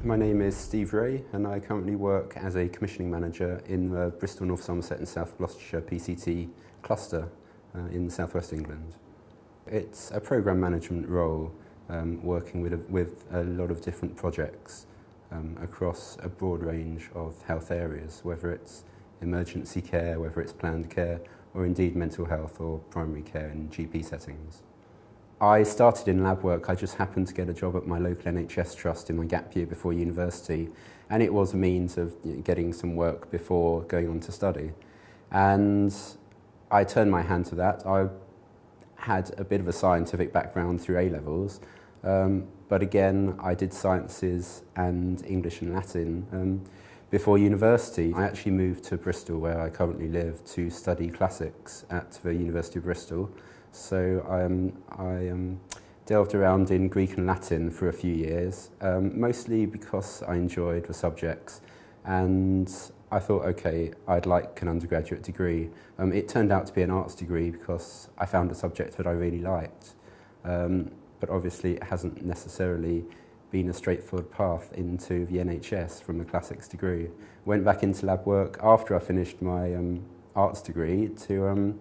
My name is Steve Ray and I currently work as a commissioning manager in the Bristol, North Somerset and South Gloucestershire PCT cluster in South West England. It's a programme management role working with a lot of different projects across a broad range of health areas, whether it's emergency care, whether it's planned care, or indeed mental health or primary care in GP settings. I started in lab work. I just happened to get a job at my local NHS trust in my gap year before university, and it was a means of getting some work before going on to study. And I turned my hand to that. I had a bit of a scientific background through A-levels, but again I did sciences and English and Latin before university. I actually moved to Bristol, where I currently live, to study classics at the University of Bristol. So I delved around in Greek and Latin for a few years, mostly because I enjoyed the subjects, and I thought, okay, I'd like an undergraduate degree. It turned out to be an arts degree because I found a subject that I really liked, but obviously it hasn't necessarily been a straightforward path into the NHS from a classics degree. Went back into lab work after I finished my arts degree to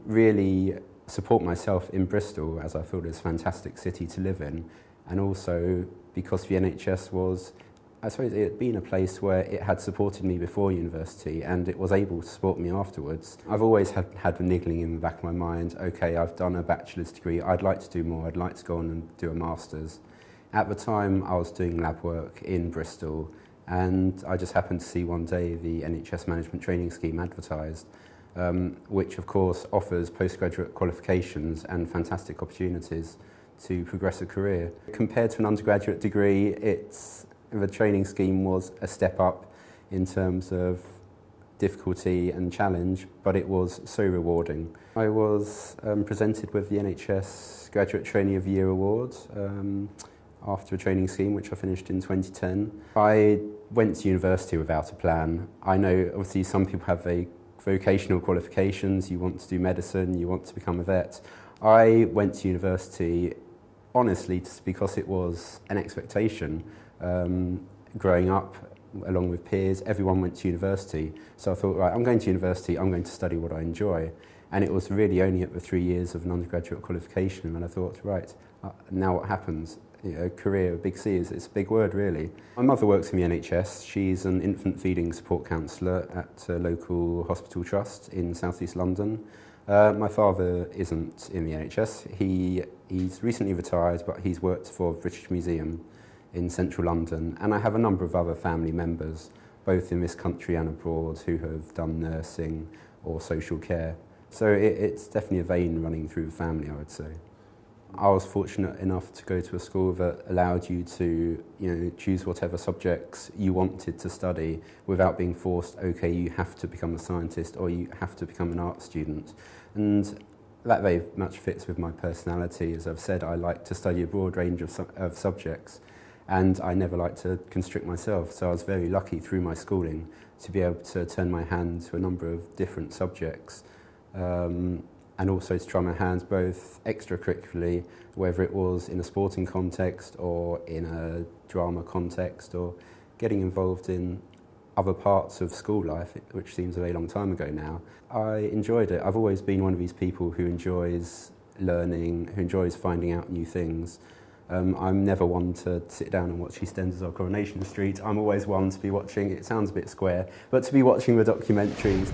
really support myself in Bristol, as I thought it was a fantastic city to live in, and also because the NHS was, I suppose it had been a place where it had supported me before university and it was able to support me afterwards. I've always had the niggling in the back of my mind, okay, I've done a bachelor's degree, I'd like to do more, I'd like to go on and do a master's. At the time I was doing lab work in Bristol, and I just happened to see one day the NHS Management Training Scheme advertised, which of course offers postgraduate qualifications and fantastic opportunities to progress a career. Compared to an undergraduate degree, the training scheme was a step up in terms of difficulty and challenge, but it was so rewarding. I was presented with the NHS Graduate Trainee of the Year award after a training scheme which I finished in 2010. I went to university without a plan. I know obviously some people have vocational qualifications, you want to do medicine, you want to become a vet. I went to university honestly just because it was an expectation. Growing up along with peers, everyone went to university, so I thought, right, I'm going to university, I'm going to study what I enjoy. And it was really only at the 3 years of an undergraduate qualification when I thought, right, now what happens? You know, career, big C, it's a big word really. My mother works in the NHS. She's an infant feeding support counsellor at a local hospital trust in South East London. My father isn't in the NHS. He's recently retired, but he's worked for the British Museum in central London. And I have a number of other family members, both in this country and abroad, who have done nursing or social care. So it's definitely a vein running through the family, I would say. I was fortunate enough to go to a school that allowed you to, choose whatever subjects you wanted to study without being forced, okay, you have to become a scientist or you have to become an art student. And that very much fits with my personality. As I've said, I like to study a broad range of subjects, and I never like to constrict myself. So I was very lucky through my schooling to be able to turn my hand to a number of different subjects. And also to try my hands both extracurricularly, whether it was in a sporting context or in a drama context or getting involved in other parts of school life, which seems a very long time ago now. I enjoyed it. I've always been one of these people who enjoys learning, who enjoys finding out new things. I'm never one to sit down and watch EastEnders or Coronation Street. I'm always one to be watching, it sounds a bit square, but to be watching the documentaries.